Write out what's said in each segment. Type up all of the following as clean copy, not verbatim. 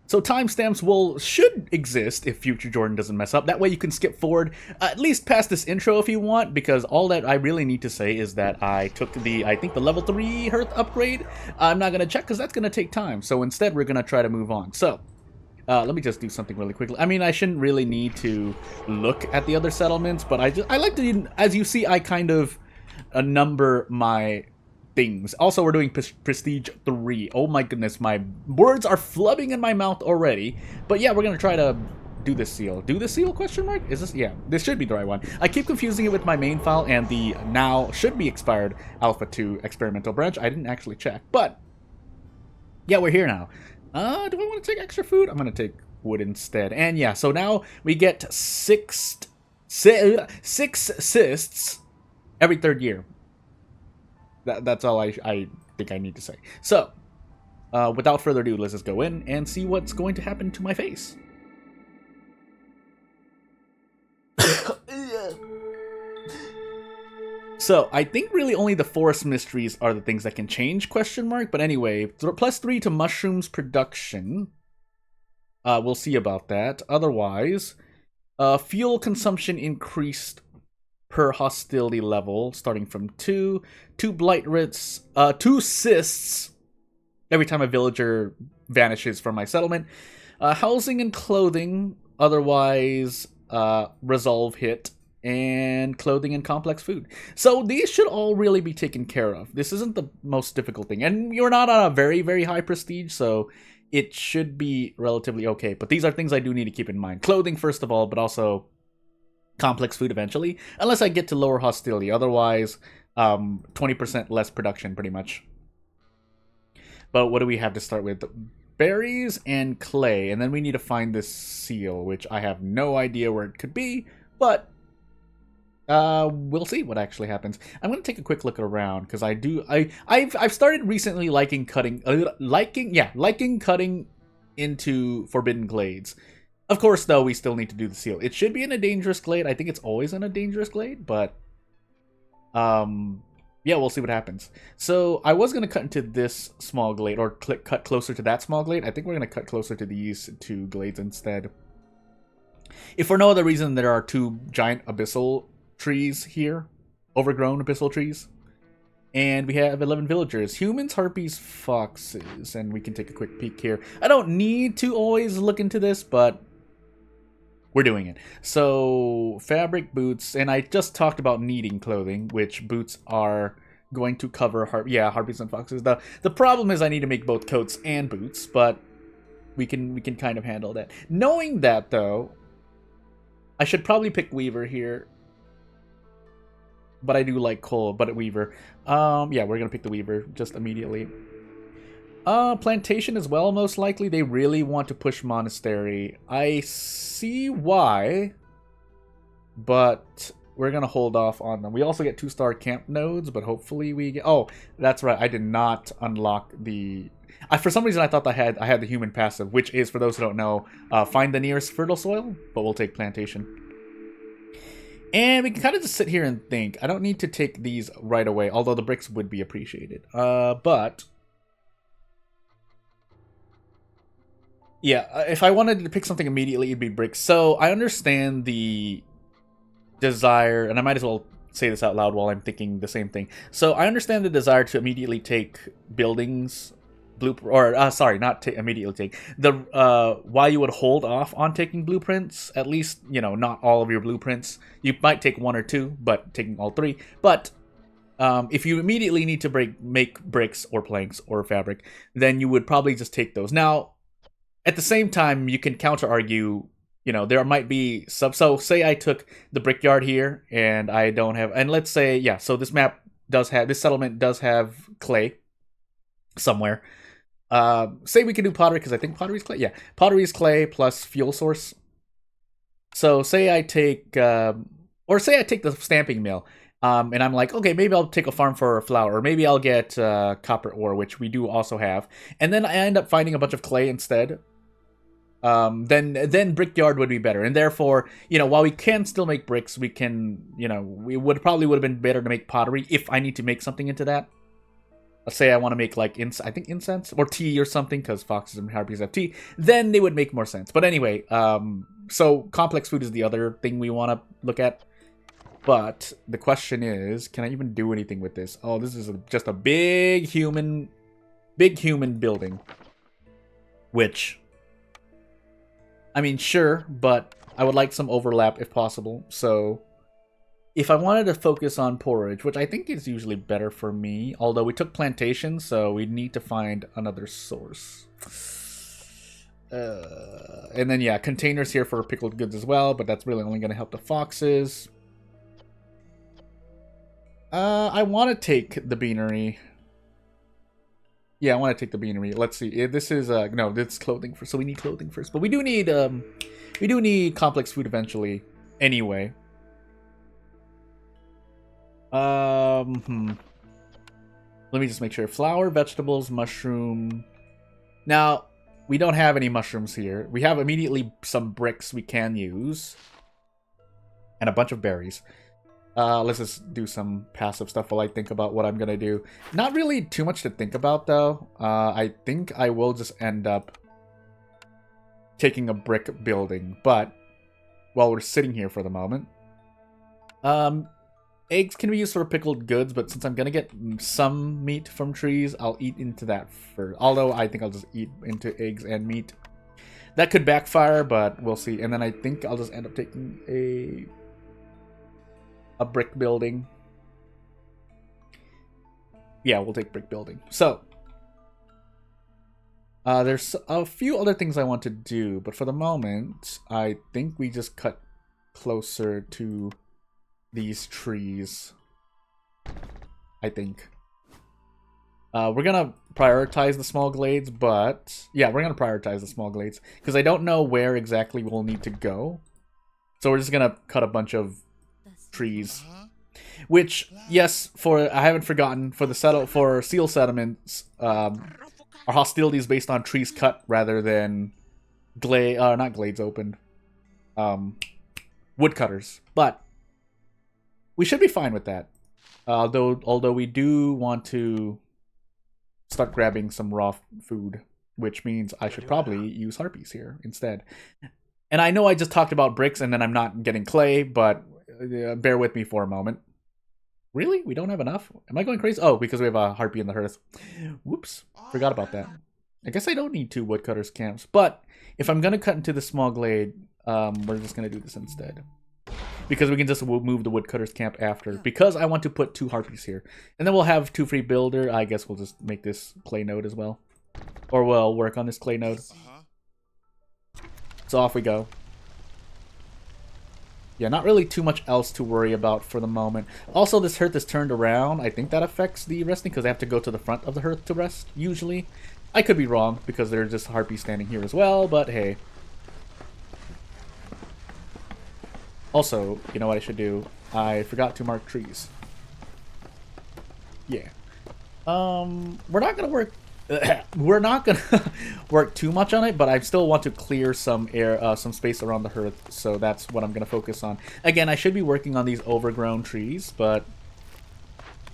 So timestamps should exist if Future Jordan doesn't mess up. That way you can skip forward at least past this intro if you want, because all that I really need to say is that I took I think the level 3 Hearth upgrade. I'm not going to check because that's going to take time. So instead we're going to try to move on. So let me just do something really quickly. I mean, I shouldn't really need to look at the other settlements, but I like to, as you see, I kind of number my things. Also, we're doing Prestige 3. Oh my goodness, my words are flubbing in my mouth already. But yeah, we're going to try to do this seal. Do this seal, question mark? Is this, yeah, this should be the right one. I keep confusing it with my main file and the now should be expired Alpha 2 experimental branch. I didn't actually check, but yeah, we're here now. Do I want to take extra food? I'm going to take wood instead. And yeah, so now we get six cysts every 3rd year. That's all I think I need to say. So, without further ado, let's just go in and see what's going to happen to my face. So, I think really only the forest mysteries are the things that can change, question mark. But anyway, +3 to mushrooms production. We'll see about that. Otherwise, fuel consumption increased per hostility level, starting from 2 blight writs, 2 cysts every time a villager vanishes from my settlement. Housing and clothing, otherwise resolve hit, and clothing and complex food. So these should all really be taken care of. This isn't the most difficult thing, and you're not on a very, very high prestige, so it should be relatively okay. But these are things I do need to keep in mind. Clothing, first of all, but also complex food eventually, unless I get to lower hostility. Otherwise, 20% less production, pretty much. But what do we have to start with? Berries and clay, and then we need to find this seal, which I have no idea where it could be, but we'll see what actually happens. I'm gonna take a quick look around because I've started recently liking cutting into forbidden glades. Of course, though, we still need to do the seal. It should be in a dangerous glade. I think it's always in a dangerous glade, but yeah, we'll see what happens. So I was gonna cut into this small glade, or cut closer to that small glade. I think we're gonna cut closer to these 2 glades instead. If for no other reason, there are 2 giant abyssal trees here, overgrown abyssal trees, and we have 11 villagers, humans, harpies, foxes, and we can take a quick peek here. I don't need to always look into this, but we're doing it. So fabric, boots, and I just talked about needing clothing, which boots are going to cover harpies and foxes. The problem is I need to make both coats and boots, but we can kind of handle that. Knowing that, though, I should probably pick Weaver here. But I do like coal, but Weaver. Yeah, we're gonna pick the Weaver just immediately. Plantation as well, most likely. They really want to push Monastery. I see why, but we're gonna hold off on them. We also get 2-star camp nodes, but hopefully we get... Oh, that's right. I did not unlock the... for some reason, I thought I had the human passive, which is, for those who don't know, find the nearest fertile soil, but we'll take plantation. And we can kind of just sit here and think. I don't need to take these right away, although the bricks would be appreciated. But yeah, if I wanted to pick something immediately, it'd be bricks. So I understand the desire, and I might as well say this out loud while I'm thinking the same thing. So I understand the desire to immediately take buildings, not immediately take the why you would hold off on taking blueprints, at least, you know, not all of your blueprints. You might take 1 or 2, but taking all 3. But if you immediately need to make bricks or planks or fabric, then you would probably just take those. Now, at the same time, you can counter argue, you know, there might be so say I took the brickyard here and I don't have, and let's say, yeah, so this settlement does have clay somewhere. Say we can do pottery, because I think pottery is clay. Yeah, pottery is clay plus fuel source. So say I take, the stamping mill, and I'm like, okay, maybe I'll take a farm for flour, or maybe I'll get copper ore, which we do also have, and then I end up finding a bunch of clay instead. Then brickyard would be better, and therefore, you know, while we can still make bricks, we can, you know, we would have been better to make pottery if I need to make something into that. let's say I want to make like I think incense or tea or something, because foxes and harpies have tea, then they would make more sense. But anyway, so complex food is the other thing we want to look at. But the question is, can I even do anything with this? Oh, this is just a big human building. Which, I mean, sure, but I would like some overlap if possible. So if I wanted to focus on porridge, which I think is usually better for me, although we took plantation, so we need to find another source. And then, yeah, containers here for pickled goods as well, but that's really only going to help the foxes. I want to take the beanery. Yeah, I want to take the beanery. Let's see. This is no, this is clothing first. So we need clothing first, but we do need complex food eventually. Anyway. Let me just make sure. Flour, vegetables, mushroom. Now we don't have any mushrooms here. We have immediately some bricks we can use, and a bunch of berries. Let's just do some passive stuff while I think about what I'm gonna do. Not really too much to think about, though. I think I will just end up taking a brick building. But while we're sitting here for the moment, eggs can be used for pickled goods, but since I'm gonna get some meat from trees, I'll eat into that first. Although I think I'll just eat into eggs and meat. That could backfire, but we'll see. And then I think I'll just end up taking a brick building. Yeah, we'll take brick building. So, there's a few other things I want to do, but for the moment, I think we just cut closer to these trees. I think. We're gonna prioritize the small glades, but... yeah, we're gonna prioritize the small glades, because I don't know where exactly we'll need to go. So we're just gonna cut a bunch of trees, which, yes, I haven't forgotten, for seal settlements, our hostility is based on trees cut rather than not glades opened, woodcutters. But we should be fine with that. Although we do want to start grabbing some raw food, which means I should probably use harpies here instead. And I know I just talked about bricks and then I'm not getting clay, but bear with me for a moment. Really? We don't have enough? Am I going crazy? Oh, because we have a harpy in the hearth. Whoops. Forgot about that. I guess I don't need 2 woodcutters camps, but if I'm going to cut into the small glade, we're just going to do this instead. Because we can just move the woodcutters camp after. Because I want to put 2 harpies here. And then we'll have 2 free builder. I guess we'll just make this clay node as well. Or we'll work on this clay node. So off we go. Yeah, not really too much else to worry about for the moment. Also, this hearth is turned around. I think that affects the resting because I have to go to the front of the hearth to rest, usually. I could be wrong because there's just harpies standing here as well, but hey. Also, you know what I should do? I forgot to mark trees. Yeah. We're not gonna work work too much on it, but I still want to clear some space around the hearth, so that's what I'm gonna focus on. Again, I should be working on these overgrown trees, but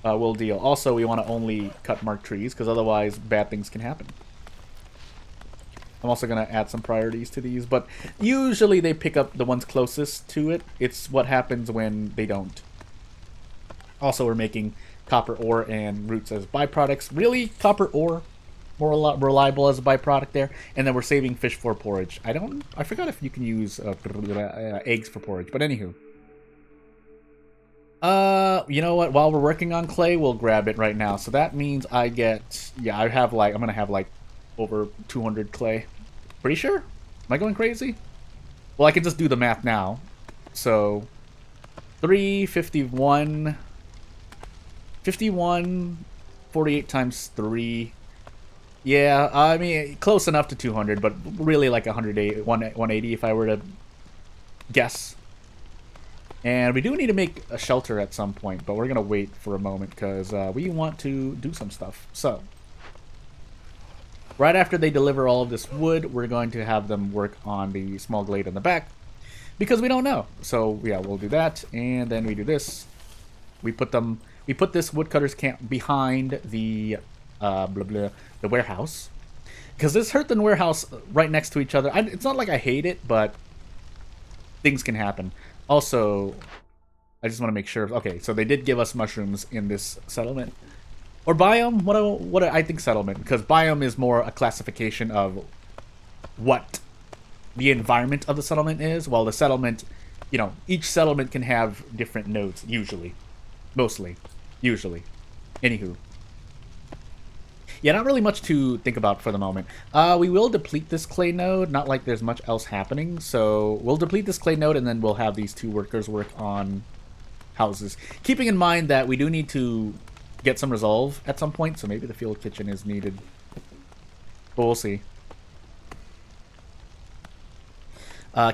we'll deal. Also, we want to only cut marked trees, because otherwise bad things can happen. I'm also gonna add some priorities to these, but usually they pick up the ones closest to it. It's what happens when they don't. Also, we're making copper ore and roots as byproducts. Really, copper ore? More reliable as a byproduct there. And then we're saving fish for porridge. I forgot if you can use eggs for porridge, but anywho. You know what? While we're working on clay, we'll grab it right now. So that means I get, yeah, I'm gonna have like over 200 clay. Pretty sure? Am I going crazy? Well, I can just do the math now. So 351, 48 times 3. Yeah, I mean, close enough to 200, but really like 180 if I were to guess. And we do need to make a shelter at some point, but we're going to wait for a moment because we want to do some stuff. So, right after they deliver all of this wood, we're going to have them work on the small glade in the back because we don't know. So, yeah, we'll do that. And then we do this. We put this woodcutter's camp behind the blah blah, the warehouse. Because this Hearth and warehouse right next to each other, it's not like I hate it, but things can happen. Also, I just want to make sure. Okay, so they did give us mushrooms in this settlement. Or biome? What I think settlement, because biome is more a classification of what the environment of the settlement is, while the settlement, you know, each settlement can have different nodes, usually. Mostly. Usually. Anywho. Yeah, not really much to think about for the moment. We will deplete this clay node, not like there's much else happening, so we'll deplete this clay node and then we'll have these 2 workers work on houses. Keeping in mind that we do need to get some resolve at some point, so maybe the field kitchen is needed. But we'll see.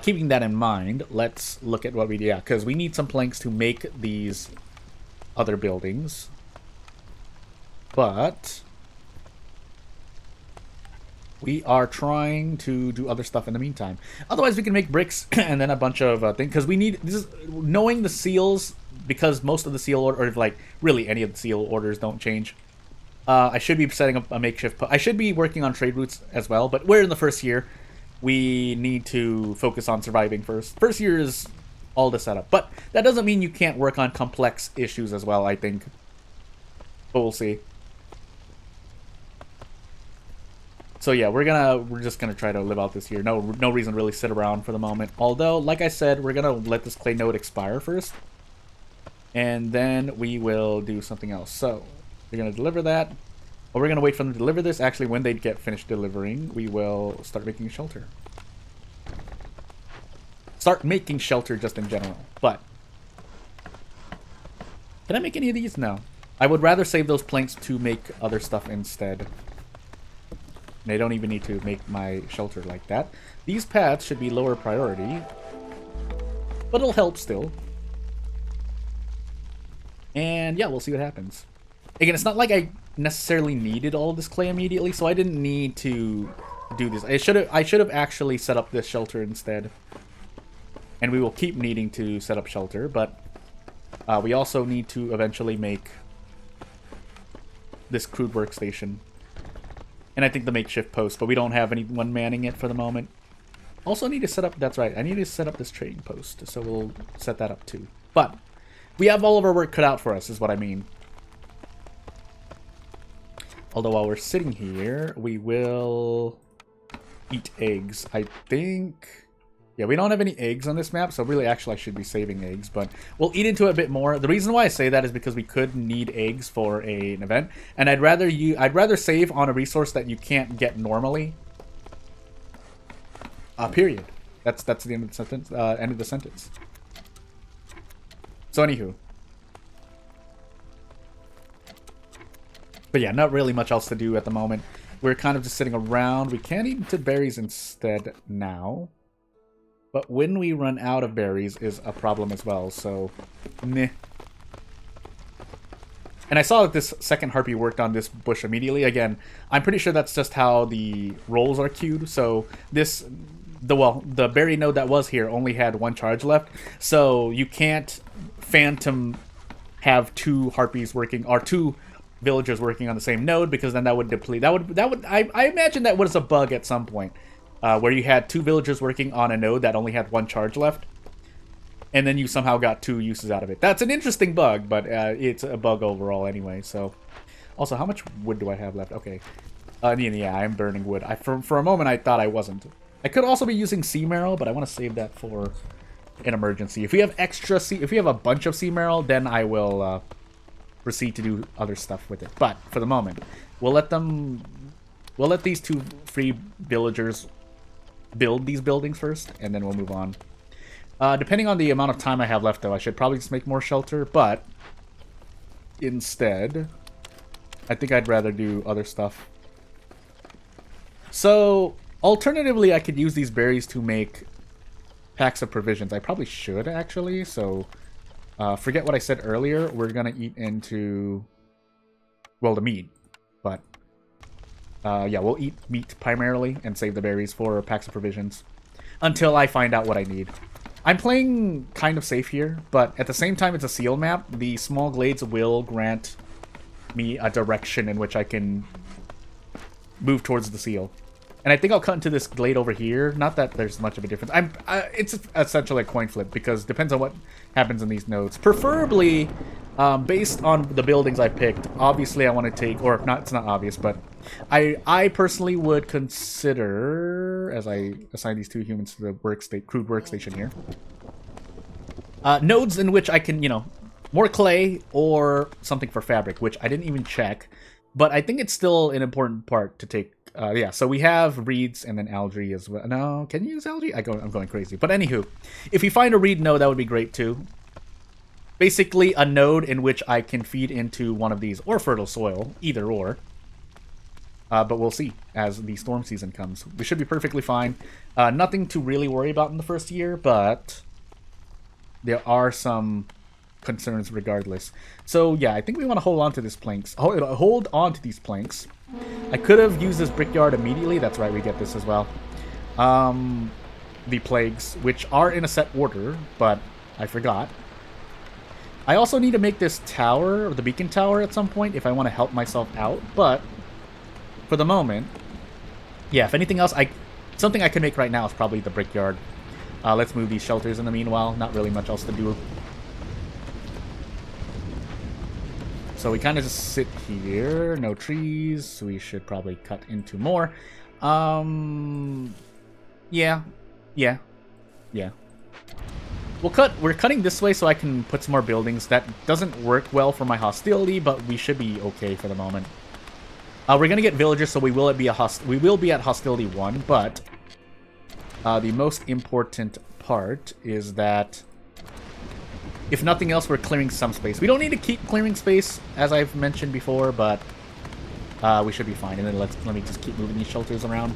Keeping that in mind, let's look at what we do. Yeah, because we need some planks to make these other buildings. But we are trying to do other stuff in the meantime. Otherwise, we can make bricks and then a bunch of things. Because we need... This is, knowing the seals, because most of the seal order, or like really any of the seal orders don't change. I should be setting up a makeshift... I should be working on trade routes as well, but we're in the first year. We need to focus on surviving first. First year is all the setup. But that doesn't mean you can't work on complex issues as well, I think. But we'll see. So yeah, we're just gonna try to live out this year. No reason to really sit around for the moment. Although, like I said, we're gonna let this clay node expire first. And then we will do something else. So, we're gonna deliver that. Or we're gonna wait for them to deliver this. Actually, when they get finished delivering, we will start making shelter. Start making shelter just in general. But can I make any of these? No. I would rather save those planks to make other stuff instead. And I don't even need to make my shelter like that. These paths should be lower priority. But it'll help still. And yeah, we'll see what happens. Again, it's not like I necessarily needed all this clay immediately, so I didn't need to do this. I should have actually set up this shelter instead. And we will keep needing to set up shelter, but we also need to eventually make this crude workstation. And I think the makeshift post, but we don't have anyone manning it for the moment. Also need to set up, that's right, I need to set up this trading post, so we'll set that up too. But we have all of our work cut out for us, is what I mean. Although while we're sitting here, we will eat eggs. I think... Yeah, we don't have any eggs on this map, so really actually I should be saving eggs, but we'll eat into it a bit more. The reason why I say that is because we could need eggs for an event, and I'd rather save on a resource that you can't get normally. Period. That's the end of the sentence. End of the sentence. So anywho. But yeah, not really much else to do at the moment. We're kind of just sitting around. We can eat into berries instead now. But when we run out of berries is a problem as well, so meh. And I saw that this second harpy worked on this bush immediately. Again, I'm pretty sure that's just how the rolls are queued. So the berry node that was here only had 1 charge left. So you can't phantom have 2 harpies working, or 2 villagers working on the same node, because then that would deplete. I imagine that was a bug at some point. Where you had 2 villagers working on a node that only had 1 charge left. And then you somehow got 2 uses out of it. That's an interesting bug, but it's a bug overall anyway, so... Also, how much wood do I have left? Okay. Yeah, I'm burning wood. For a moment, I thought I wasn't. I could also be using sea marrow, but I want to save that for an emergency. If we have if we have a bunch of sea marrow, then I will proceed to do other stuff with it. But, for the moment, we'll let these 2 free villagers build these buildings first, and then we'll move on. Depending on the amount of time I have left, though, I should probably just make more shelter, but instead, I think I'd rather do other stuff. So, alternatively, I could use these berries to make packs of provisions. I probably should, actually, so forget what I said earlier. We're gonna eat into, well, the meat, but... yeah, we'll eat meat primarily and save the berries for packs of provisions until I find out what I need. I'm playing kind of safe here, but at the same time it's a sealed map. The small glades will grant me a direction in which I can move towards the seal. And I think I'll cut into this glade over here. Not that there's much of a difference. It's essentially a coin flip because it depends on what happens in these nodes. Preferably, based on the buildings I picked, obviously I want to take, or not, it's not obvious, but I personally would consider, as I assign these 2 humans to the crude workstation here, nodes in which I can, you know, more clay or something for fabric, which I didn't even check, but I think it's still an important part to take. Yeah, so we have reeds and then algae as well. No, can you use algae? I'm going crazy. But anywho, if you find a reed node, that would be great too. Basically, a node in which I can feed into one of these, or fertile soil, either or. But we'll see as the storm season comes. We should be perfectly fine. Nothing to really worry about in the first year, but there are some concerns regardless. So yeah, I think we want to hold on to these planks. Hold on to these planks. I could have used this brickyard immediately. That's right, we get this as well. The plagues, which are in a set order, but I forgot. I also need to make this tower, or the beacon tower, at some point if I want to help myself out. But for the moment, yeah, if anything else, something I can make right now is probably the brickyard. Let's move these shelters in the meanwhile. Not really much else to do. So we kind of just sit here. No trees. So we should probably cut into more. Yeah. We're cutting this way so I can put some more buildings. That doesn't work well for my hostility, but we should be okay for the moment. We're gonna get villagers, so we will be at hostility 1, but the most important part is that if nothing else, we're clearing some space. We don't need to keep clearing space, as I've mentioned before, but we should be fine. And then let me just keep moving these shelters around.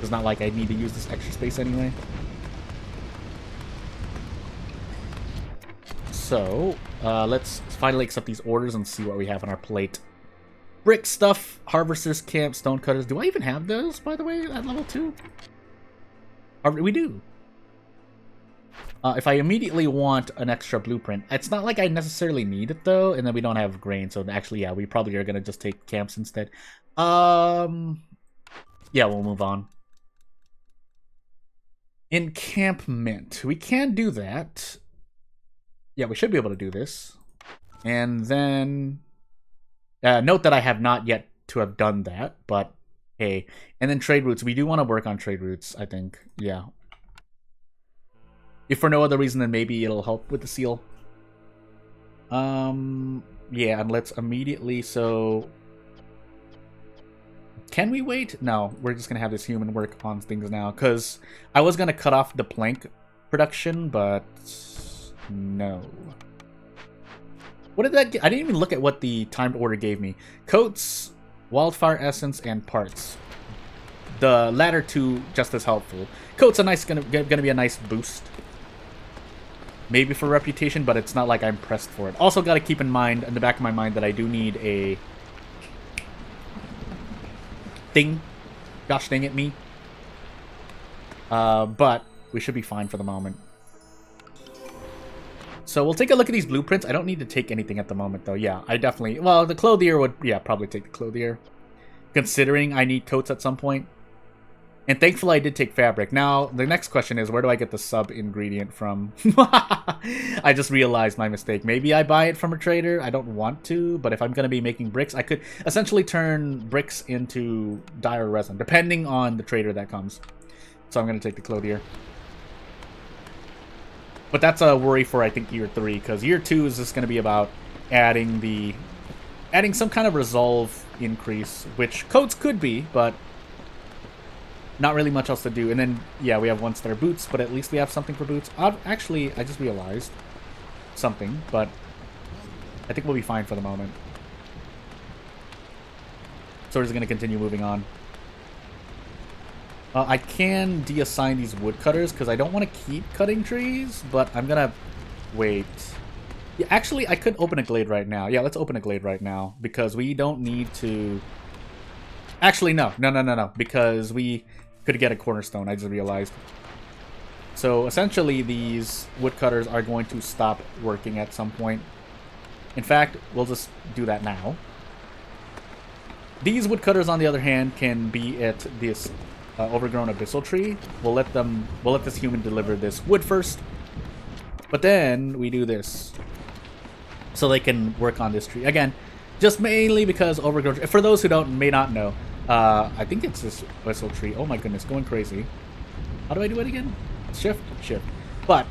It's not like I need to use this extra space anyway. So, let's finally accept these orders and see what we have on our plate. Brick stuff, harvesters, camp, stone cutters. Do I even have those, by the way, at level 2? We do. If I immediately want an extra blueprint, it's not like I necessarily need it, though, and then we don't have grain, so actually, yeah, we probably are going to just take camps instead. Yeah, we'll move on. Encampment. We can do that. Yeah, we should be able to do this. And then... note that I have not yet to have done that, but hey. And then trade routes. We do want to work on trade routes, I think. Yeah. If for no other reason, then maybe it'll help with the seal. Yeah, and let's immediately, so... Can we wait? No, we're just going to have this human work on things now, because I was going to cut off the plank production, but... No. What did that get? I didn't even look at what the timed order gave me. Coats, wildfire essence, and parts. The latter two just as helpful. Coats are nice, gonna be a nice boost. Maybe for reputation, but it's not like I'm pressed for it. Also got to keep in mind, in the back of my mind, that I do need a thing. Gosh dang it, me. But we should be fine for the moment. So we'll take a look at these blueprints. I don't need to take anything at the moment, though. Yeah, I definitely... Well, the clothier would... Yeah, probably take the clothier. Considering I need coats at some point. And thankfully I did take fabric. Now, the next question is, where do I get the sub-ingredient from? I just realized my mistake. Maybe I buy it from a trader. I don't want to, but if I'm going to be making bricks, I could essentially turn bricks into dire resin, depending on the trader that comes. So I'm going to take the clothier. But that's a worry for, I think, year 3, because year 2 is just going to be about adding some kind of resolve increase, which coats could be, but not really much else to do. And then, yeah, we have 1-star boots, but at least we have something for boots. Actually, I just realized something, but I think we'll be fine for the moment. So we're just going to continue moving on. I can deassign these woodcutters because I don't want to keep cutting trees, but I'm going to wait. Yeah, actually, I could open a glade right now. Yeah, let's open a glade right now because we don't need to... Actually, no, because we could get a cornerstone, I just realized. So essentially, these woodcutters are going to stop working at some point. In fact, we'll just do that now. These woodcutters, on the other hand, can be at this overgrown abyssal tree. We'll let this human deliver this wood first, but then we do this, so they can work on this tree again. Just mainly because overgrown. For those who may not know, I think it's this abyssal tree. Oh my goodness, going crazy. How do I do it again? Shift. But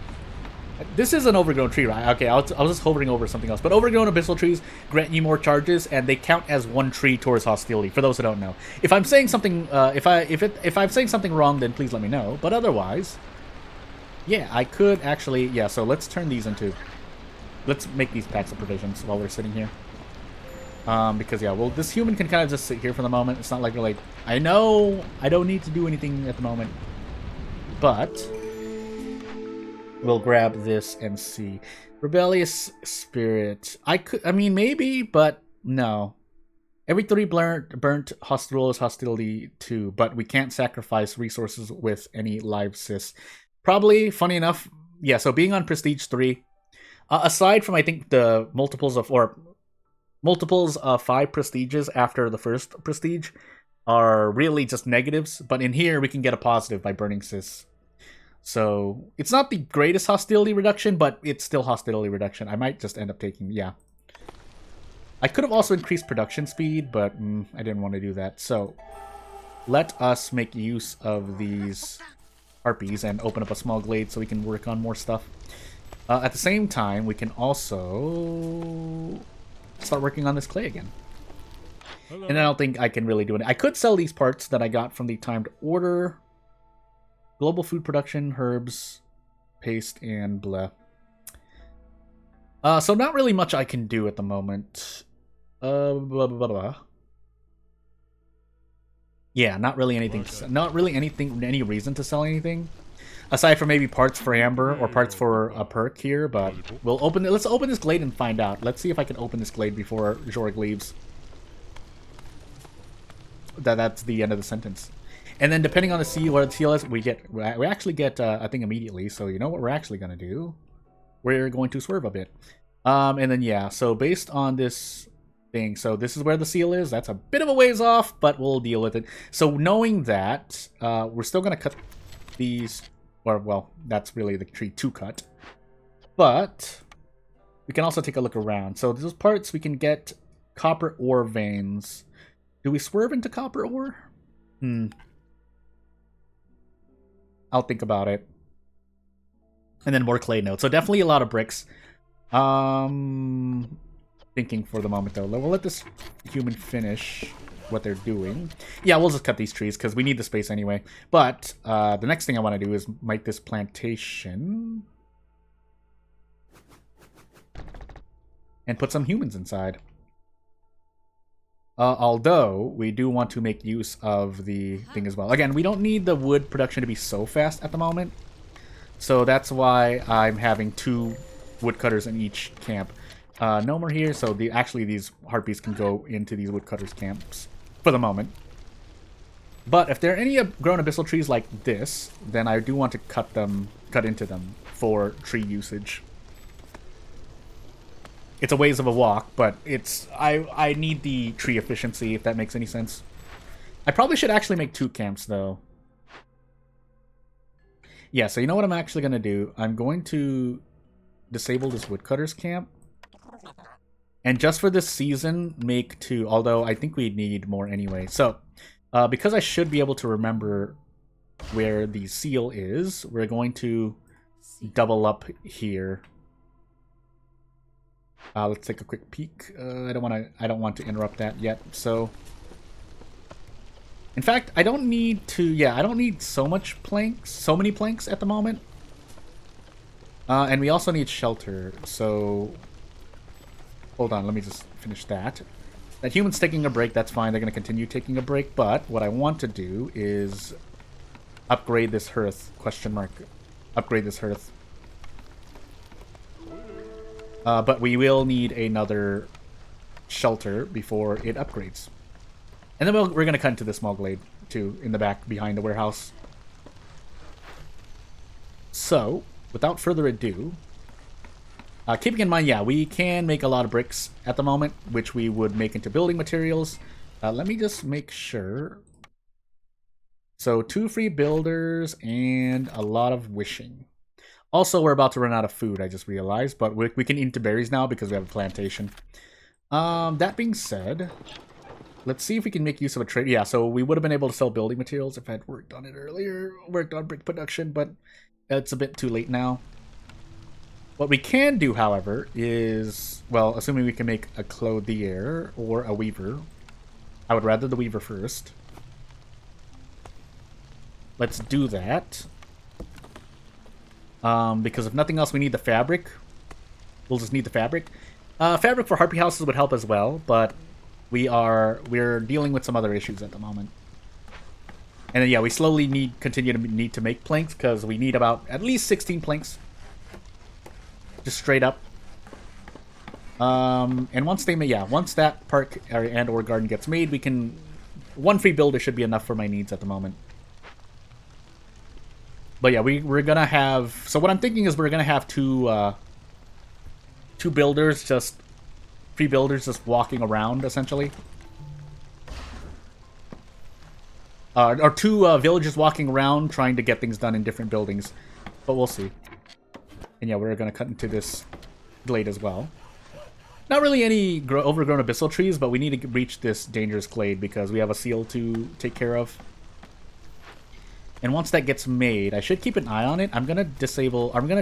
this is an overgrown tree, right? Okay, I was just hovering over something else. But overgrown abyssal trees grant you more charges, and they count as one tree towards hostility. For those who don't know, if I'm saying something, if I'm saying something wrong, then please let me know. But otherwise, yeah, I could actually, yeah. So let's turn these into, let's make these packs of provisions while we're sitting here. Because yeah, well, this human can kind of just sit here for the moment. It's not like we're like, I know I don't need to do anything at the moment, but we'll grab this and see. Rebellious spirit. I mean, maybe, but no. Every 3 burnt hostile is hostility 2, but we can't sacrifice resources with any live sys. Probably, funny enough, yeah, so being on Prestige 3, aside from, I think, the multiples of 5 prestiges after the first prestige are really just negatives, but in here we can get a positive by burning sys. So it's not the greatest hostility reduction, but it's still hostility reduction. I might just end up taking, yeah. I could have also increased production speed, but I didn't want to do that. So let us make use of these harpies and open up a small glade so we can work on more stuff. At the same time, we can also start working on this clay again. Hello. And I don't think I can really do it. I could sell these parts that I got from the timed order. Global food production, herbs, paste, and blah. So not really much I can do at the moment. Blah, blah, blah, blah. Yeah, not really anything. Okay. Not really anything. Any reason to sell anything, aside from maybe parts for Amber or parts for a perk here. But we'll open it. Let's open this glade and find out. Let's see if I can open this glade before Jorg leaves. That's the end of the sentence. And then depending on the seal, what the seal is, we actually get a thing immediately. So you know what we're actually going to do? We're going to swerve a bit. And then yeah, so based on this thing, so this is where the seal is. That's a bit of a ways off, but we'll deal with it. So knowing that, we're still going to cut these, or well, that's really the tree to cut. But we can also take a look around. So those parts, we can get copper ore veins. Do we swerve into copper ore? I'll think about it. And then more clay nodes. So definitely a lot of bricks. Thinking for the moment though. We'll let this human finish what they're doing. Yeah, we'll just cut these trees because we need the space anyway. But the next thing I want to do is make this plantation. And put some humans inside. Although, we do want to make use of the thing as well. Again, we don't need the wood production to be so fast at the moment. So that's why I'm having 2 woodcutters in each camp. No more here, so actually these harpies can go into these woodcutters' camps for the moment. But if there are any grown abyssal trees like this, then I do want to cut into them for tree usage. It's a ways of a walk, but it's I need the tree efficiency, if that makes any sense. I probably should actually make 2 camps, though. Yeah, so you know what I'm actually going to do? I'm going to disable this woodcutter's camp. And just for this season, make 2, although I think we need more anyway. So, because I should be able to remember where the seal is, we're going to double up here. Let's take a quick peek. I don't want to interrupt that yet. So, in fact, I don't need to. Yeah, I don't need so many planks at the moment. And we also need shelter. So, hold on. Let me just finish that. That human's taking a break. That's fine. They're going to continue taking a break. But what I want to do is upgrade this hearth. Question mark. Upgrade this hearth. But we will need another shelter before it upgrades. And then we're going to cut into the small glade, too, in the back behind the warehouse. So, without further ado, keeping in mind, yeah, we can make a lot of bricks at the moment, which we would make into building materials. Let me just make sure. So 2 free builders and a lot of wishing. Also, we're about to run out of food, I just realized, but we can eat the berries now because we have a plantation. That being said, let's see if we can make use of a trade. Yeah, so we would have been able to sell building materials if I had worked on it earlier, worked on brick production, but it's a bit too late now. What we can do, however, is, well, assuming we can make a clothier or a weaver. I would rather the weaver first. Let's do that. Because if nothing else, we need the fabric. We'll just need the fabric. Fabric for harpy houses would help as well, but we're dealing with some other issues at the moment. And then yeah, we slowly continue to need to make planks because we need about at least 16 planks. Just straight up. And once that park and or garden gets made, we can 1 free builder should be enough for my needs at the moment. But yeah, we're gonna have. So what I'm thinking is we're gonna have two builders, just free builders, just walking around essentially, or 2 villagers walking around trying to get things done in different buildings. But we'll see. And yeah, we're gonna cut into this glade as well. Not really any overgrown abyssal trees, but we need to reach this dangerous glade because we have a seal to take care of. And once that gets made, I should keep an eye on it. I'm gonna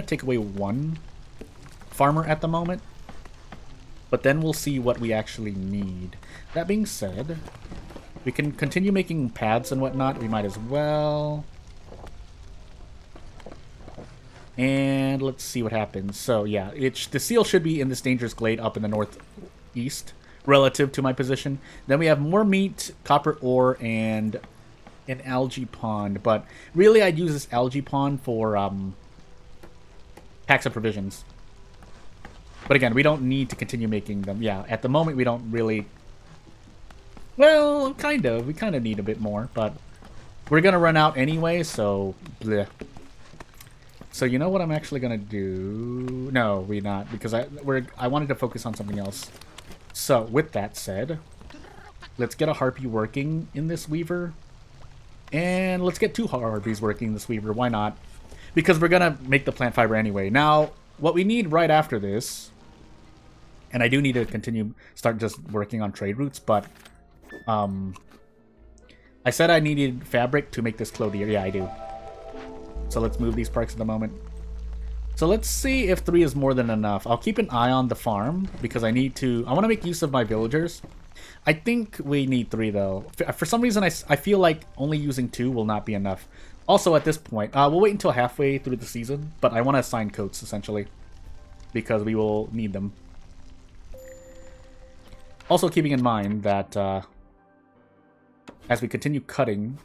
take away 1 farmer at the moment. But then we'll see what we actually need. That being said, we can continue making paths and whatnot. We might as well. And let's see what happens. So yeah, the seal should be in this dangerous glade up in the northeast, relative to my position. Then we have more meat, copper ore, and an algae pond, but really I'd use this algae pond for packs of provisions. But again, we don't need to continue making them. Yeah, at the moment we don't really. Well, kind of. We kind of need a bit more, but we're gonna run out anyway. So, bleh. So you know what I'm actually gonna do? No, we're not, because I wanted to focus on something else. So with that said, let's get a harpy working in this weaver. And let's get 2 harpies working in this weaver. Why not? Because we're going to make the plant fiber anyway. Now, what we need right after this, and I do need to start just working on trade routes, but I said I needed fabric to make this clothier. Yeah, I do. So let's move these parks at the moment. So let's see if 3 is more than enough. I'll keep an eye on the farm because I want to make use of my villagers. I think we need 3 though. For some reason, I feel like only using 2 will not be enough. Also, at this point, we'll wait until halfway through the season, but I want to assign coats essentially because we will need them. Also, keeping in mind that as we continue cutting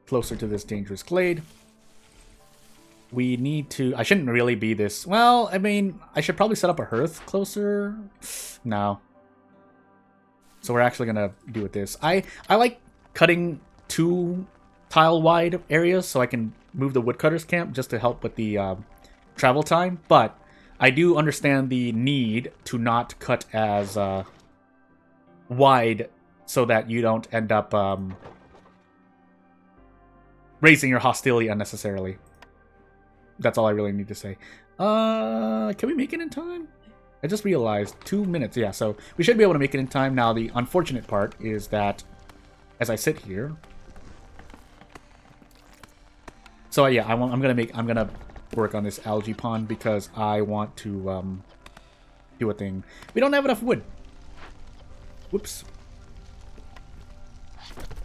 closer to this dangerous glade, we need to. I shouldn't really be this. Well, I mean, I should probably set up a hearth closer. No. So we're actually gonna do with this. I like cutting 2 tile wide areas so I can move the woodcutter's camp just to help with the travel time. But I do understand the need to not cut as wide so that you don't end up raising your hostility unnecessarily. That's all I really need to say. Can we make it in time? I just realized 2 minutes. Yeah, so we should be able to make it in time. Now, the unfortunate part is that as I sit here. So yeah, I'm gonna work on this algae pond because I want to do a thing. We don't have enough wood. Whoops.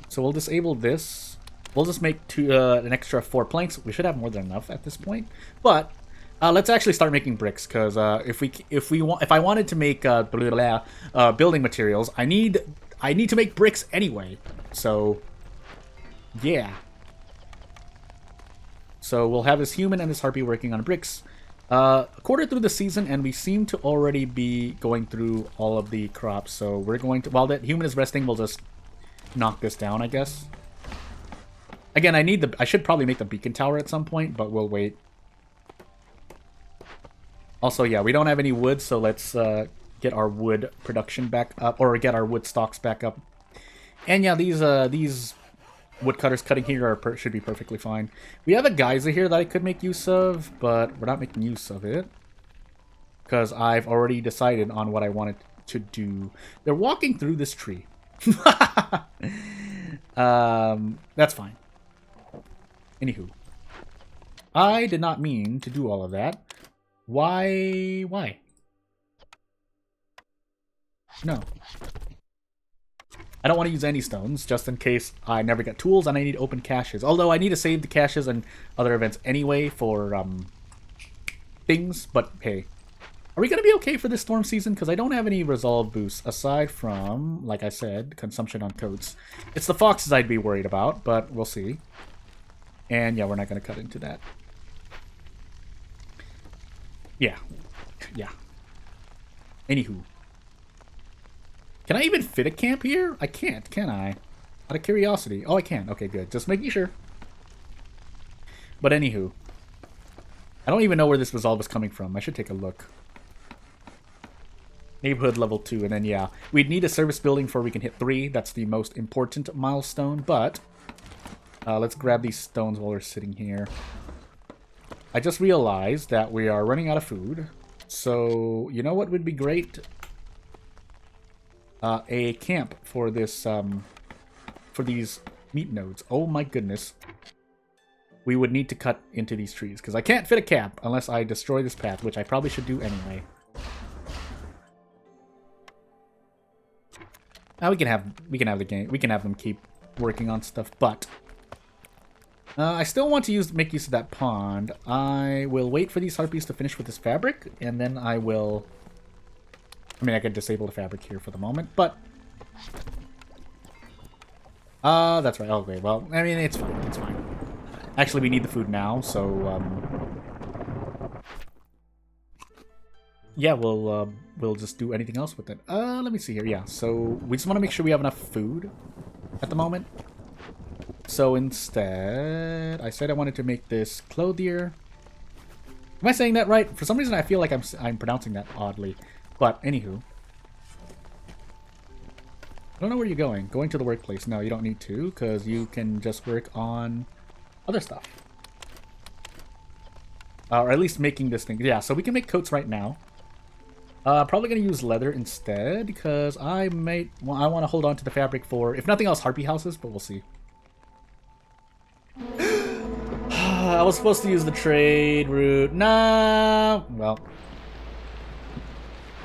So we'll disable this. We'll just make an extra 4 planks. We should have more than enough at this point. But let's actually start making bricks, because if I wanted to make building materials, I need to make bricks anyway. So yeah. So we'll have this human and this harpy working on bricks. A quarter through the season, and we seem to already be going through all of the crops. So we're going to, while that human is resting, we'll just knock this down, I guess. Again, I should probably make the beacon tower at some point, but we'll wait. Also, yeah, we don't have any wood, so let's get our wood production back up, or get our wood stocks back up. And yeah, these woodcutters cutting here are should be perfectly fine. We have a geyser here that I could make use of, but we're not making use of it because I've already decided on what I wanted to do. They're walking through this tree. That's fine. Anywho, I did not mean to do all of that. Why? Why? No. I don't want to use any stones, just in case I never get tools and I need open caches. Although I need to save the caches and other events anyway for things, but hey. Are we going to be okay for this storm season? Because I don't have any resolve boosts, aside from, like I said, consumption on coats. It's the foxes I'd be worried about, but we'll see. And yeah, we're not going to cut into that. Yeah. Yeah. Anywho. Can I even fit a camp here? I can't, can I? Out of curiosity. Oh, I can. Okay, good. Just making sure. But anywho. I don't even know where this resolve is coming from. I should take a look. Neighborhood level 2, and then yeah. We'd need a service building before we can hit 3. That's the most important milestone, but... let's grab these stones while we're sitting here. I just realized that we are running out of food. So, you know what would be great? A camp for this, for these meat nodes. Oh my goodness. We would need to cut into these trees, because I can't fit a camp unless I destroy this path, which I probably should do anyway. We can have the game. We can have them keep working on stuff, but I still want to make use of that pond. I will wait for these harpies to finish with this fabric, and then I will. I mean, I could disable the fabric here for the moment, but that's right. Okay, well, I mean, it's fine. It's fine. Actually, we need the food now, so yeah, we'll just do anything else with it. Let me see here. Yeah, so we just want to make sure we have enough food at the moment. So instead, I said I wanted to make this clothier. Am I saying that right? For some reason, I feel like I'm pronouncing that oddly. But anywho, I don't know where you're going. Going to the workplace? No, you don't need to, because you can just work on other stuff, or at least making this thing. Yeah, so we can make coats right now. Probably gonna use leather instead, because I want to hold on to the fabric for, if nothing else, harpy houses, but we'll see. I was supposed to use the trade route. Nah. Well.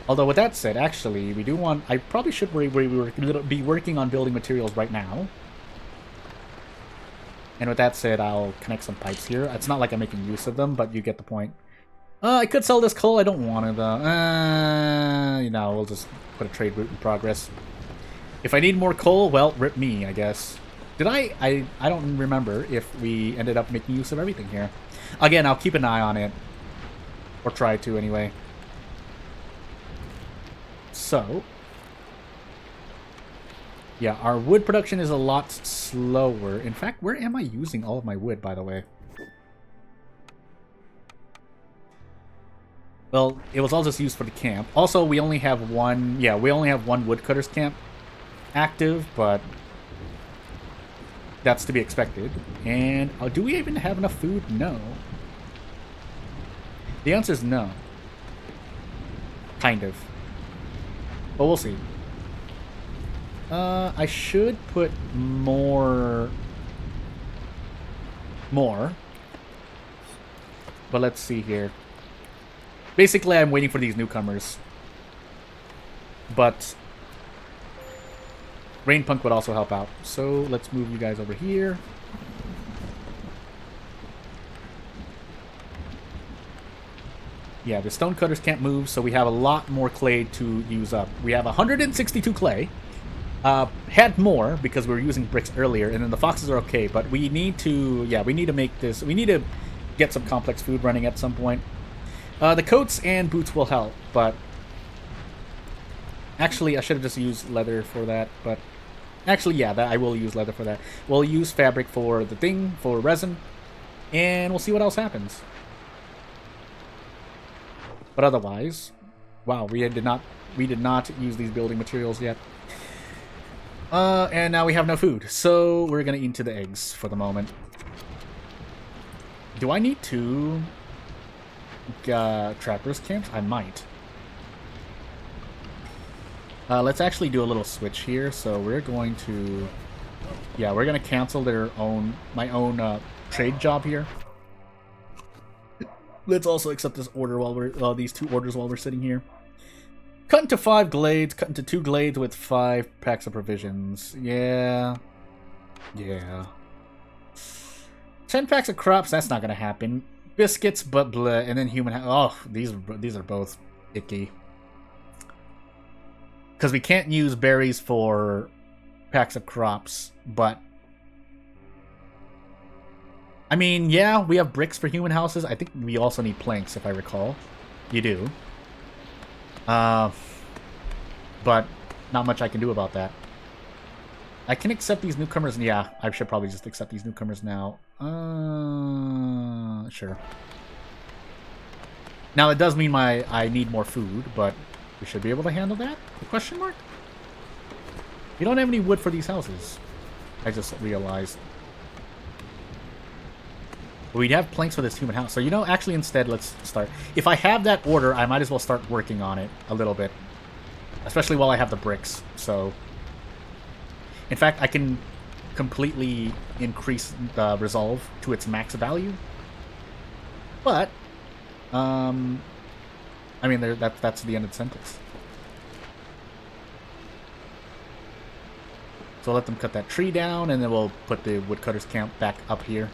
Although with that said, actually, we do want. I probably should be working on building materials right now. And with that said, I'll connect some pipes here. It's not like I'm making use of them, but you get the point. I could sell this coal. I don't want to, though. You know, we'll just put a trade route in progress. If I need more coal, well, rip me, I guess. Did I don't remember if we ended up making use of everything here. Again, I'll keep an eye on it. Or try to, anyway. So. Yeah, our wood production is a lot slower. In fact, where am I using all of my wood, by the way? Well, it was all just used for the camp. Also, we only have one... Yeah, we only have one woodcutter's camp active, but... That's to be expected. And do we even have enough food? No. The answer is no. Kind of. But we'll see. I should put more... But let's see here. Basically, I'm waiting for these newcomers. But... Rain Punk would also help out. So, let's move you guys over here. Yeah, the stonecutters can't move, so we have a lot more clay to use up. We have 162 clay. Had more, because we were using bricks earlier, and then the foxes are okay, but we need to... Yeah, we need to make this... We need to get some complex food running at some point. The coats and boots will help, but... Actually, I should have just used leather for that, but... Actually, yeah, I will use leather for that. We'll use fabric for the thing, for resin, and we'll see what else happens. But otherwise... Wow, we did not use these building materials yet. And now we have no food, so we're gonna eat into the eggs for the moment. Do I need two trappers camps? I might. Let's actually do a little switch here. So we're going to, yeah, we're gonna cancel my own trade job here. Let's also accept this order while we're these two orders while we're sitting here. Cut into 5 glades. Cut into 2 glades with 5 packs of provisions. Yeah. 10 packs of crops. That's not gonna happen. Biscuits, but bleh, and then human. Oh, these are both icky. Because we can't use berries for packs of crops, but I mean, yeah, we have bricks for human houses. I think we also need planks, if I recall. You do. But not much I can do about that. I can accept these newcomers. Yeah, I should probably just accept these newcomers now. Sure. Now, it does mean I need more food, but we should be able to handle that? Question mark? We don't have any wood for these houses. I just realized. We'd have planks for this human house. So, you know, actually, instead, let's start. If I have that order, I might as well start working on it a little bit. Especially while I have the bricks. So, in fact, I can completely increase the resolve to its max value. But, I mean, that's the end of the sentence. So let them cut that tree down, and then we'll put the woodcutter's camp back up here.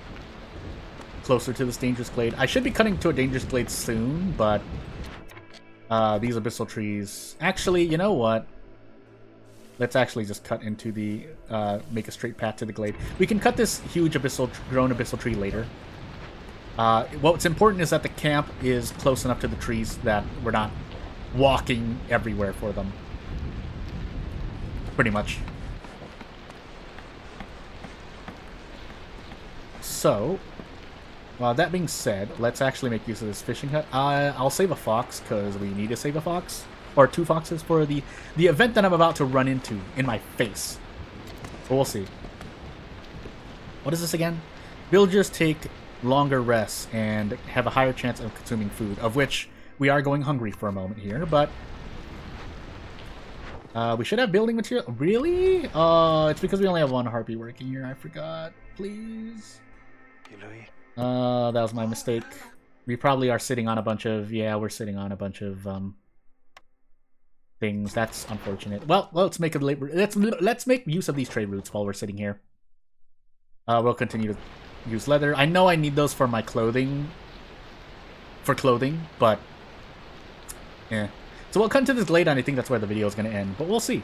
Closer to this dangerous glade. I should be cutting to a dangerous glade soon, but these abyssal trees... Actually, you know what? Let's actually just cut into the... make a straight path to the glade. We can cut this huge grown abyssal tree later. What's important is that the camp is close enough to the trees that we're not walking everywhere for them. Pretty much. So, that being said, let's actually make use of this fishing hut. I'll save a fox, because we need to save a fox. Or 2 foxes for the event that I'm about to run into in my face. But we'll see. What is this again? Villagers take longer rests and have a higher chance of consuming food, of which we are going hungry for a moment here, but we should have building material. Really? It's because we only have 1 harpy working here. I forgot. Please. That was my mistake. We probably are sitting on a bunch of... Yeah, we're sitting on a bunch of things. That's unfortunate. Well, let's make let's make use of these trade routes while we're sitting here. We'll continue to use leather. I know I need those for my clothing. For clothing, but yeah. So we'll cut to this glade, and I think that's where the video is going to end. But we'll see.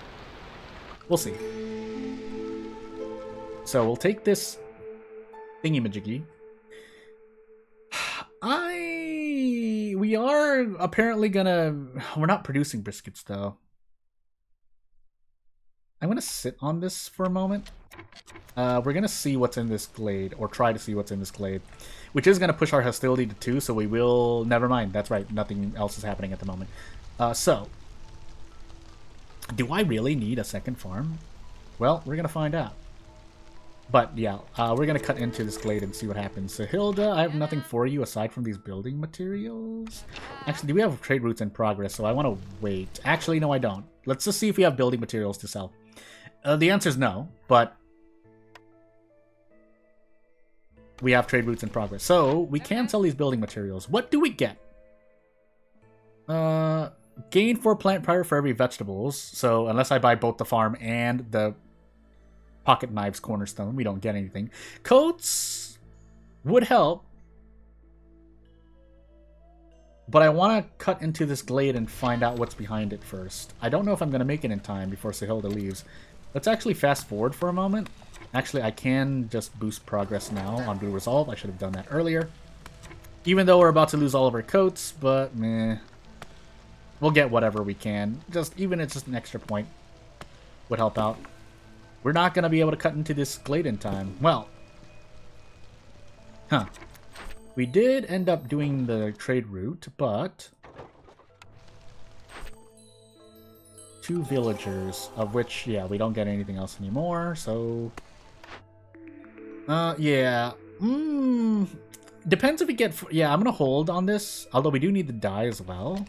We'll see. So we'll take this thingy-majiggy. We are apparently gonna... We're not producing biscuits, though. I'm gonna sit on this for a moment. We're gonna see what's in this glade, or try to see what's in this glade, which is gonna push our hostility to 2, so we will... Never mind, that's right, nothing else is happening at the moment. So, do I really need a second farm? Well, we're gonna find out. But yeah, we're gonna cut into this glade and see what happens. So Hilda, I have nothing for you aside from these building materials. Actually, we have trade routes in progress, so I want to wait. Actually, no, I don't. Let's just see if we have building materials to sell. The answer is no, but we have trade routes in progress. So we can sell these building materials. What do we get? Gain 4 plant power for every vegetables. So unless I buy both the farm and the pocket knives cornerstone, we don't get anything. Coats would help, but I want to cut into this glade and find out what's behind it first. I don't know if I'm going to make it in time before Sahilda leaves. Let's actually fast forward for a moment. Actually, I can just boost progress now on Blue Resolve. I should have done that earlier. Even though we're about to lose all of our coats, but meh. We'll get whatever we can. Even if it's just an extra point would help out. We're not going to be able to cut into this glade in time. Well. Huh. We did end up doing the trade route, but... 2 villagers, of which, yeah, we don't get anything else anymore, so... yeah. Depends if we get... Yeah, I'm gonna hold on this, although we do need to die as well.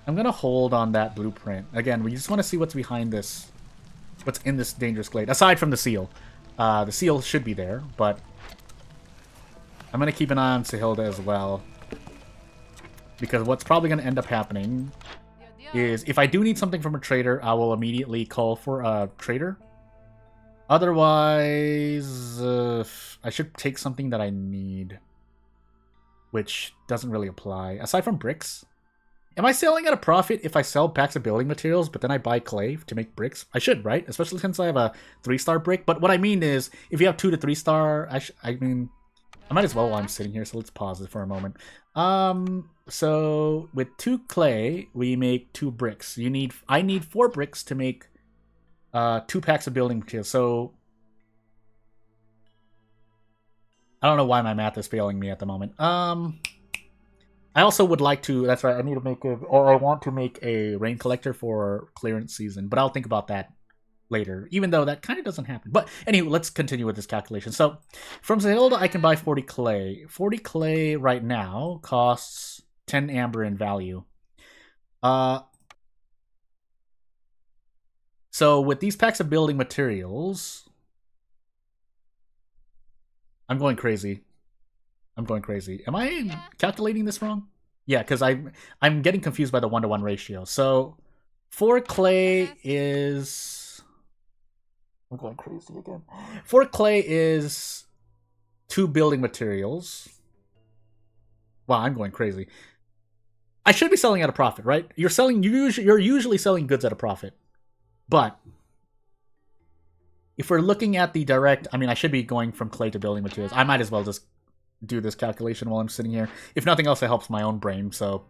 I'm gonna hold on that blueprint. Again, we just want to see what's behind this... What's in this dangerous glade, aside from the seal. The seal should be there, but... I'm gonna keep an eye on Sahilda as well. Because what's probably gonna end up happening is, if I do need something from a trader, I will immediately call for a trader. Otherwise, I should take something that I need. Which doesn't really apply. Aside from bricks. Am I selling at a profit if I sell packs of building materials, but then I buy clay to make bricks? I should, right? Especially since I have a 3-star brick. But what I mean is, if you have 2 to 3-star, I mean, I might as well while I'm sitting here, so let's pause it for a moment. So with 2 clay, we make 2 bricks. I need 4 bricks to make 2 packs of building materials. So I don't know why my math is failing me at the moment. I also would like to, that's right, I need to make I want to make a rain collector for clearance season, but I'll think about that later, even though that kind of doesn't happen. But anyway, let's continue with this calculation. So from Sahilda, I can buy 40 clay. 40 clay right now costs 10 amber in value. So with these packs of building materials, I'm going crazy. Am I calculating this wrong? Yeah, because I'm getting confused by the 1-to-1 ratio. So 4 clay is... I'm going crazy again. 4 clay is 2 building materials. Wow, I'm going crazy. I should be selling at a profit, right? You're usually selling goods at a profit. But if we're looking at the direct... I mean, I should be going from clay to building materials. I might as well just do this calculation while I'm sitting here. If nothing else, it helps my own brain. So,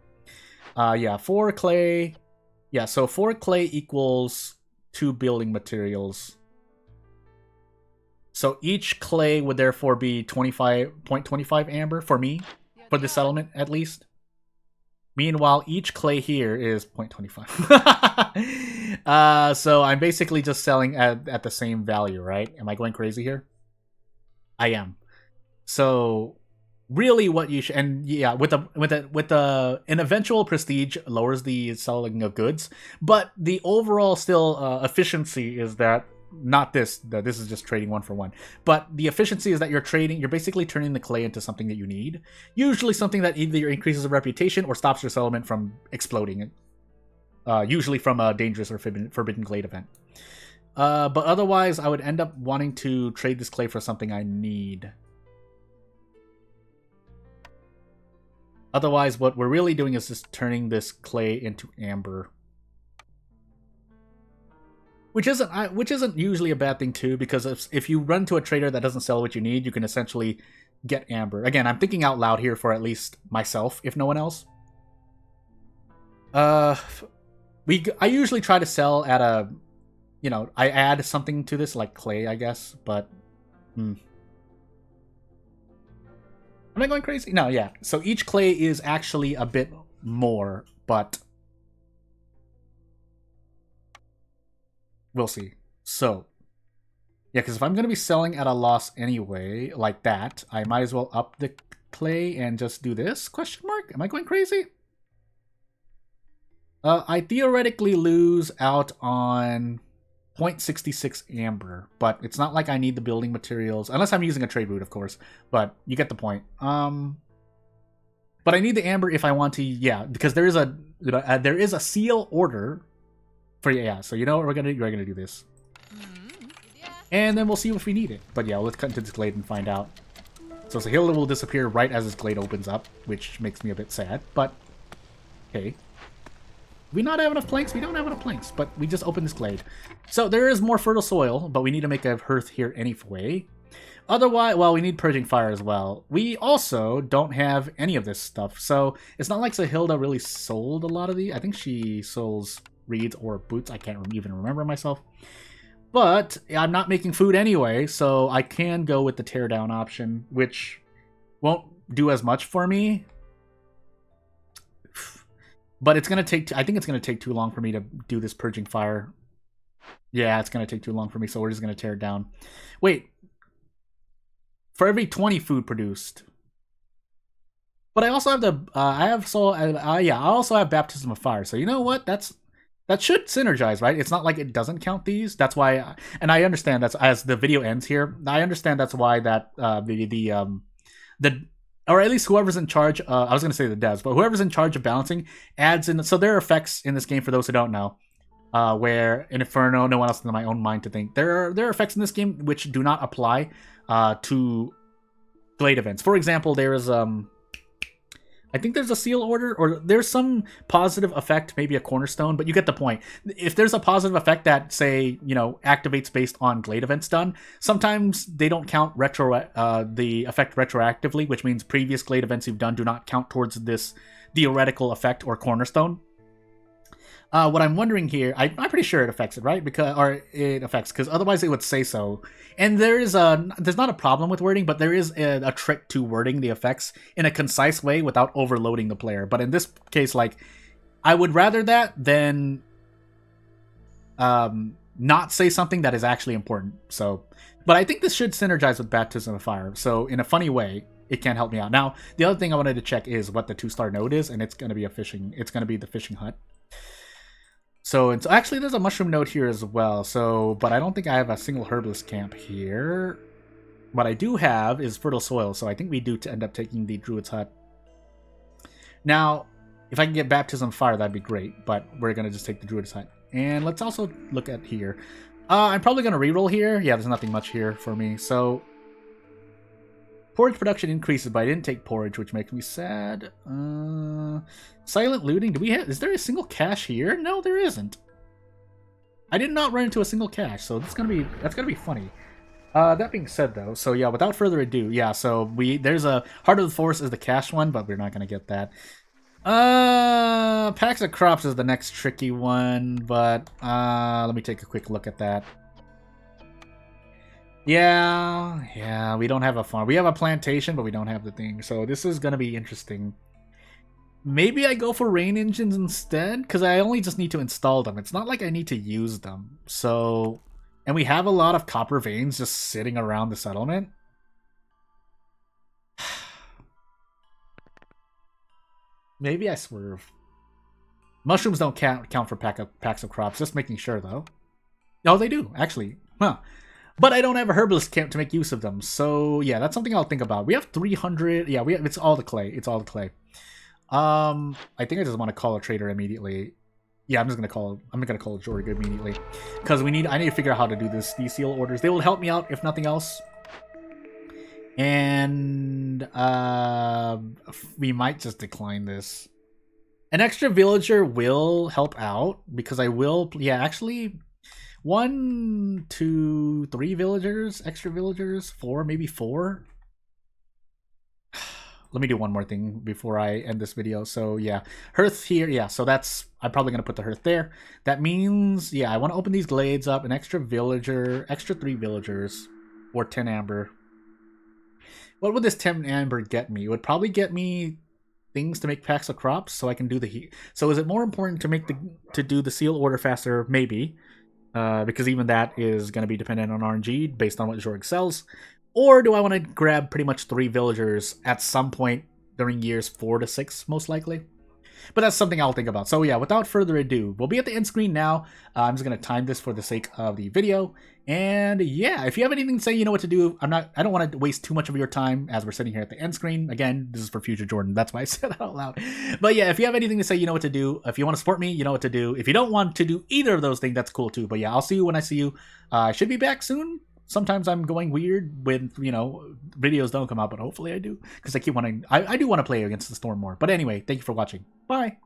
yeah, 4 clay. Yeah, so 4 clay equals 2 building materials. So each clay would therefore be 0.25 amber for me, for the settlement at least. Meanwhile, each clay here is 0.25. So I'm basically just selling at the same value, right? Am I going crazy here? I am. So really what you should, and yeah, with an eventual prestige lowers the selling of goods, but the overall still efficiency is that this is just trading 1 for 1. But the efficiency is that you're basically turning the clay into something that you need. Usually something that either increases a reputation or stops your settlement from exploding. Usually from a dangerous or forbidden glade event. But otherwise, I would end up wanting to trade this clay for something I need. Otherwise, what we're really doing is just turning this clay into amber. Which isn't usually a bad thing too, because if you run to a trader that doesn't sell what you need, you can essentially get amber. Again, I'm thinking out loud here for at least myself, if no one else. I usually try to sell at a, I add something to this, like clay, I guess, but... Am I going crazy? No, yeah. So each clay is actually a bit more, but... we'll see. So, yeah, because if I'm going to be selling at a loss anyway, like that, I might as well up the clay and just do this? Question mark? Am I going crazy? I theoretically lose out on 0.66 amber, but it's not like I need the building materials, unless I'm using a trade route, of course, but you get the point. But I need the amber if I want to, yeah, because there is a seal order for, yeah, so you know what we're gonna do this. And then we'll see if we need it. But yeah, let's cut into this glade and find out. So Sahilda will disappear right as this glade opens up, which makes me a bit sad, but okay. We not have enough planks? We don't have enough planks, but we just opened this glade. So there is more fertile soil, but we need to make a hearth here anyway. Otherwise, well, we need purging fire as well. We also don't have any of this stuff, so it's not like Sahilda really sold a lot of these. I think she sells reeds or boots. I can't even remember myself. But I'm not making food anyway, so I can go with the teardown option, which won't do as much for me. But it's gonna take. I think it's gonna take too long for me to do this purging fire. Yeah, it's gonna take too long for me, so we're just gonna tear it down. Wait, for every 20 food produced. But I also have the. I also have baptism of fire. So you know what? That should synergize, right? It's not like it doesn't count these. That's why, and I understand that's as the video ends here. I understand that's why that the or at least whoever's in charge. I was going to say the devs, but whoever's in charge of balancing adds in. So there are effects in this game for those who don't know. Where in Inferno, no one else in my own mind to think there are effects in this game which do not apply to Glade events. For example, there is I think there's a seal order, or there's some positive effect, maybe a cornerstone, but you get the point. If there's a positive effect that, say, activates based on Glade events done, sometimes they don't count the effect retroactively, which means previous Glade events you've done do not count towards this theoretical effect or cornerstone. What I'm wondering here, I'm pretty sure it affects it, right? Because otherwise it would say so. And there's not a problem with wording, but there is a trick to wording the effects in a concise way without overloading the player. But in this case, I would rather that than not say something that is actually important. So, but I think this should synergize with Baptism of Fire. So in a funny way, it can help me out. Now, the other thing I wanted to check is what the 2-star node is, and it's going to be the fishing hut. So it's actually there's a mushroom node here as well. So, but I don't think I have a single herbalist camp here. What I do have is fertile soil. So I think we do end up taking the druid's hut. Now, if I can get baptism fire, that'd be great. But we're gonna just take the druid's hut. And let's also look at here. I'm probably gonna reroll here. Yeah, there's nothing much here for me. So porridge production increases, but I didn't take porridge, which makes me sad. Silent looting. Is there a single cache here? No, there isn't. I did not run into a single cache, so that's gonna be funny. That being said, though, so yeah, without further ado, yeah, so there's a Heart of the Forest is the cache one, but we're not gonna get that. Packs of Crops is the next tricky one, but let me take a quick look at that. Yeah, we don't have a farm. We have a plantation, but we don't have the thing. So this is going to be interesting. Maybe I go for rain engines instead, because I only just need to install them. It's not like I need to use them. So, and we have a lot of copper veins just sitting around the settlement. Maybe I swerve. Mushrooms don't count for packs of crops. Just making sure, though. No, they do, actually. Huh. But I don't have a herbalist camp to make use of them. So, yeah, that's something I'll think about. We have 300. Yeah, it's all the clay. It's all the clay. I think I just want to call a trader immediately. Yeah, I'm gonna call Jorg immediately. Because I need to figure out how to do these seal orders. They will help me out, if nothing else. And we might just decline this. An extra villager will help out, because I will... Yeah, actually... 1, 2, 3 villagers, extra villagers, 4, maybe 4. Let me do one more thing before I end this video. So yeah, hearth here. Yeah, so I'm probably going to put the hearth there. That means, yeah, I want to open these glades up. An extra villager, extra 3 villagers, or 10 amber. What would this 10 amber get me? It would probably get me things to make packs of crops so I can do the heat. So is it more important to do the seal order faster? Maybe. Because even that is going to be dependent on RNG based on what Jorg sells. Or do I want to grab pretty much 3 villagers at some point during years 4 to 6, most likely? But that's something I'll think about. So yeah, without further ado, we'll be at the end screen now. I'm just going to time this for the sake of the video. And yeah, if you have anything to say, you know what to do. I don't want to waste too much of your time as we're sitting here at the end screen. Again, this is for future Jordan. That's why I said that out loud. But yeah, if you have anything to say, you know what to do. If you want to support me, you know what to do. If you don't want to do either of those things, that's cool too. But yeah, I'll see you when I see you. I should be back soon. Sometimes I'm going weird when, videos don't come out, but hopefully I do. Because I keep wanting... I do want to play Against the Storm more. But anyway, thank you for watching. Bye!